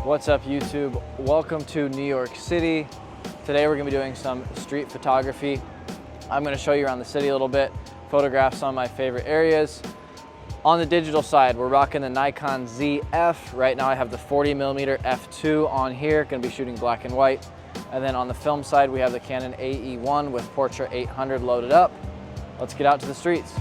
What's up, YouTube? Welcome to New York City. Today we're gonna be doing some street photography. I'm gonna show you around the city a little bit, photograph some of my favorite areas. On the digital side, we're rocking the Nikon ZF. Right now I have the 40mm f2 on here, gonna be shooting black and white. And then on the film side, we have the Canon AE1 with Portra 800 loaded up. Let's get out to the streets.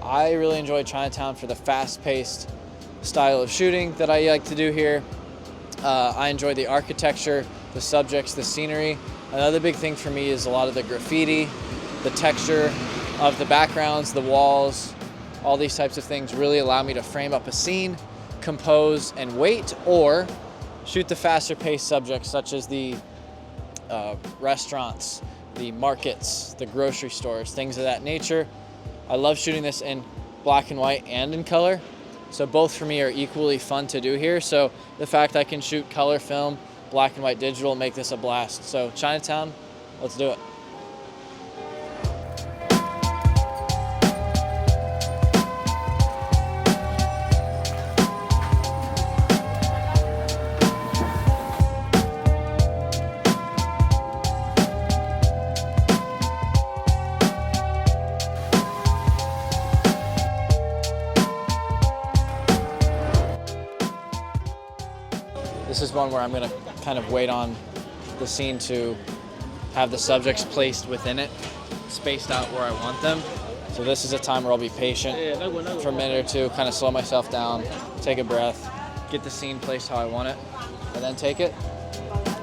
I really enjoy Chinatown for the fast-paced style of shooting that I like to do here. I enjoy the architecture, the subjects, the scenery. Another big thing for me is a lot of the graffiti, the texture of the backgrounds, the walls, all these types of things really allow me to frame up a scene, compose and wait, or shoot the faster-paced subjects such as the restaurants, the markets, the grocery stores, things of that nature. I love shooting this in black and white and in color. So both for me are equally fun to do here. So the fact I can shoot color film, black and white digital, make this a blast. So Chinatown, let's do it. This is one where I'm gonna kind of wait on the scene to have the subjects placed within it, spaced out where I want them. So this is a time where I'll be patient for a minute or two, kind of slow myself down, take a breath, get the scene placed how I want it, and then take it.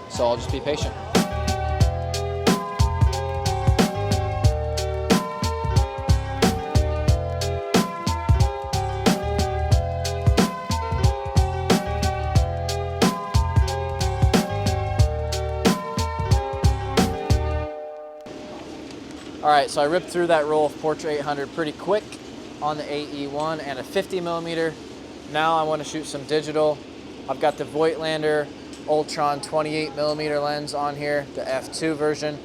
So I'll just be patient. All right, so I ripped through that roll of Portra 800 pretty quick on the AE1 and a 50mm. Now I want to shoot some digital. I've got the Voigtlander Ultron 28mm lens on here, the f2 version,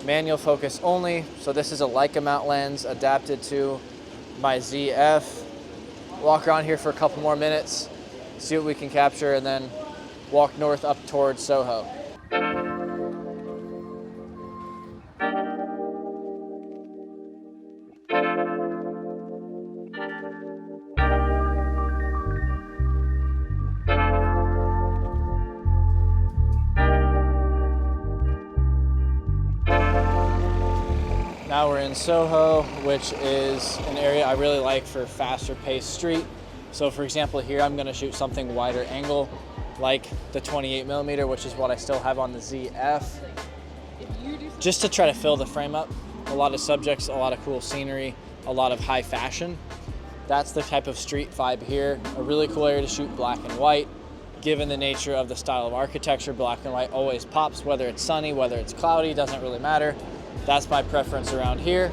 manual focus only. So this is a Leica mount lens adapted to my ZF. Walk around here for a couple more minutes, see what we can capture, and then walk north up towards SoHo. Now we're in SoHo, which is an area I really like for faster paced street. So for example, here I'm gonna shoot something wider angle, like the 28mm, which is what I still have on the ZF. Just to try to fill the frame up. A lot of subjects, a lot of cool scenery, a lot of high fashion. That's the type of street vibe here. A really cool area to shoot black and white. Given the nature of the style of architecture, black and white always pops, whether it's sunny, whether it's cloudy, doesn't really matter. That's my preference around here.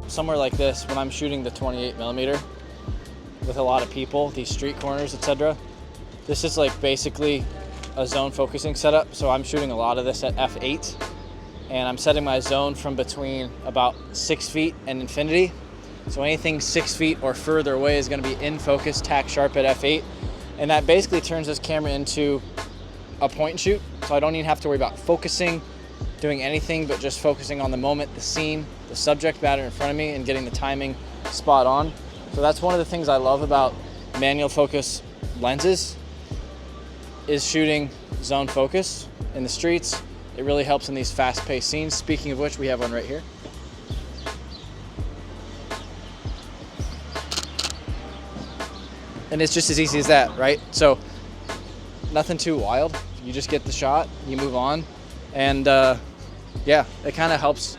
Somewhere like this, when I'm shooting the 28mm with a lot of people, these street corners, etc. This is like basically a zone focusing setup. So I'm shooting a lot of this at f8 and I'm setting my zone from between about 6 feet and infinity. So anything 6 feet or further away is gonna be in focus, tack sharp at f8. And that basically turns this camera into a point and shoot. So I don't even have to worry about focusing doing anything but just focusing on the moment, the scene, the subject matter in front of me, and getting the timing spot on. So that's one of the things I love about manual focus lenses, is shooting zone focus in the streets. It really helps in these fast-paced scenes. Speaking of which, we have one right here. And it's just as easy as that, right? So nothing too wild. You just get the shot, you move on, and yeah, it kind of helps.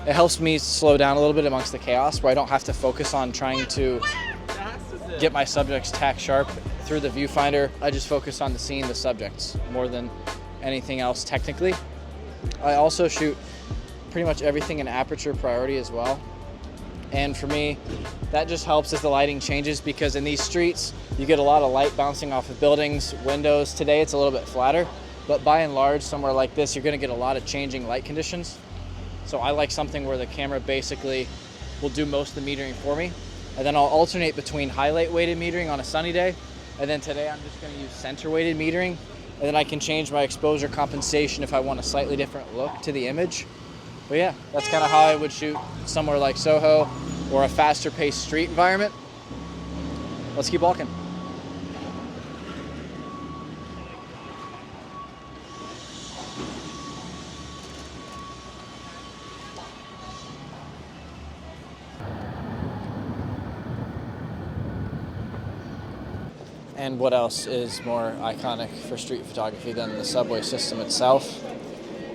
It helps me slow down a little bit amongst the chaos, where I don't have to focus on trying to get my subjects tack sharp through the viewfinder. I just focus on the scene, the subjects, more than anything else technically. I also shoot pretty much everything in aperture priority as well. And for me, that just helps as the lighting changes, because in these streets, you get a lot of light bouncing off of buildings, windows. Today it's a little bit flatter, but by and large, somewhere like this, you're gonna get a lot of changing light conditions. So I like something where the camera basically will do most of the metering for me. And then I'll alternate between highlight weighted metering on a sunny day. And then today I'm just gonna use center weighted metering. And then I can change my exposure compensation if I want a slightly different look to the image. But yeah, that's kind of how I would shoot somewhere like SoHo or a faster paced street environment. Let's keep walking. And what else is more iconic for street photography than the subway system itself?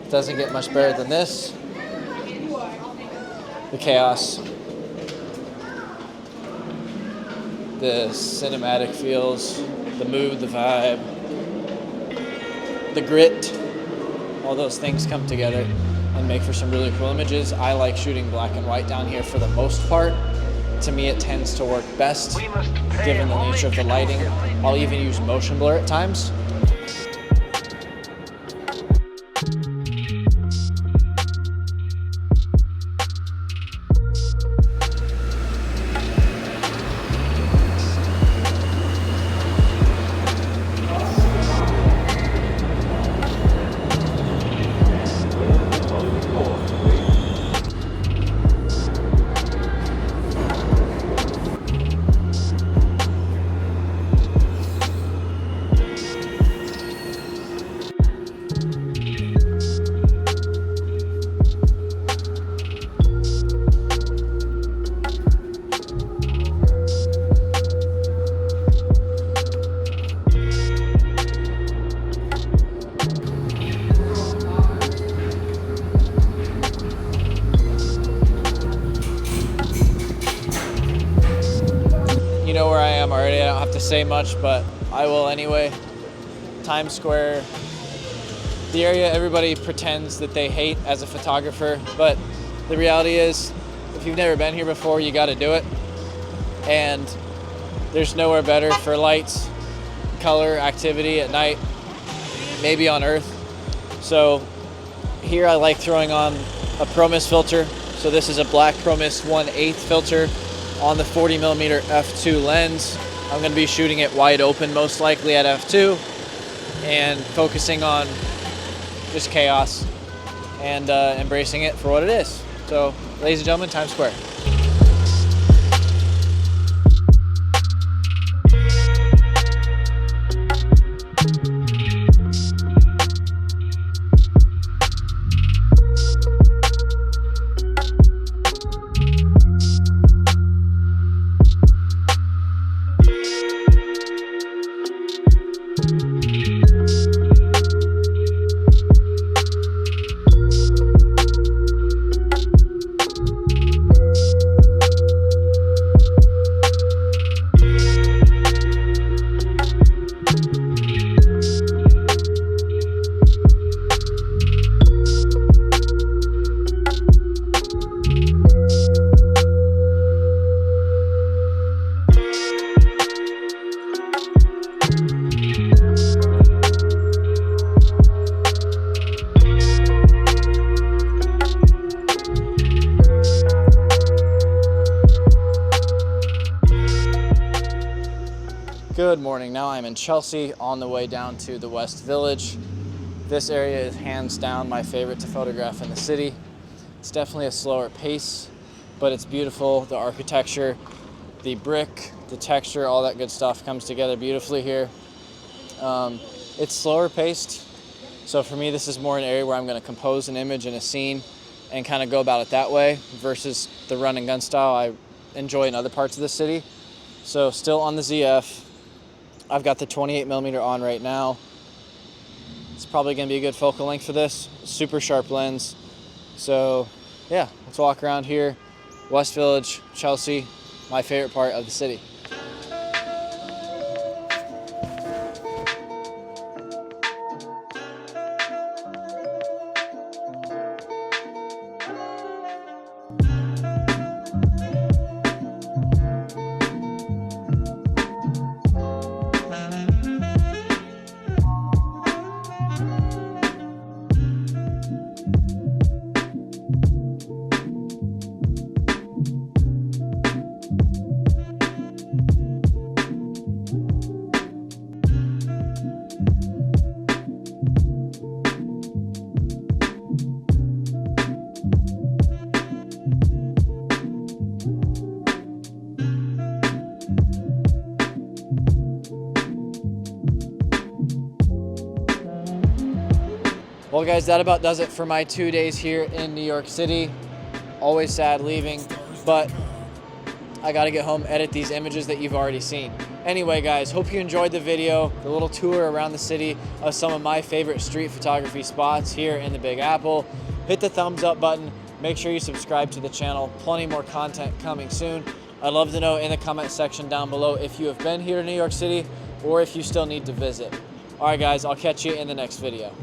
It doesn't get much better than this. The chaos, the cinematic feels, the mood, the vibe, the grit, all those things come together and make for some really cool images. I like shooting black and white down here for the most part. To me, it tends to work best given the nature of the lighting. I'll even use motion blur at times. You know where I am already, I don't have to say much, but I will anyway. Times Square, the area everybody pretends that they hate as a photographer, but the reality is, if you've never been here before, you gotta do it. And there's nowhere better for lights, color, activity at night, maybe on Earth. So here I like throwing on a ProMist filter. So this is a black ProMist 1/8 filter on the 40mm f2 lens. I'm gonna be shooting it wide open, most likely at f2, and focusing on just chaos and embracing it for what it is. So, ladies and gentlemen, Times Square. Good morning. Now I'm in Chelsea on the way down to the West Village. This area is hands down my favorite to photograph in the city. It's definitely a slower pace, but it's beautiful. The architecture, the brick, the texture, all that good stuff comes together beautifully here. It's slower paced, so for me this is more an area where I'm going to compose an image and a scene and kind of go about it that way versus the run and gun style I enjoy in other parts of the city. So still on the ZF, I've got the 28mm on right now. It's probably going to be a good focal length for this. Super sharp lens. So yeah, let's walk around here. West Village, Chelsea, my favorite part of the city. Well guys, that about does it for my 2 days here in New York City. Always sad leaving, but I gotta get home, edit these images that you've already seen. Anyway guys, hope you enjoyed the video, the little tour around the city of some of my favorite street photography spots here in the Big Apple. Hit the thumbs up button, make sure you subscribe to the channel, plenty more content coming soon. I'd love to know in the comment section down below if you have been here to New York City or if you still need to visit. All right guys, I'll catch you in the next video.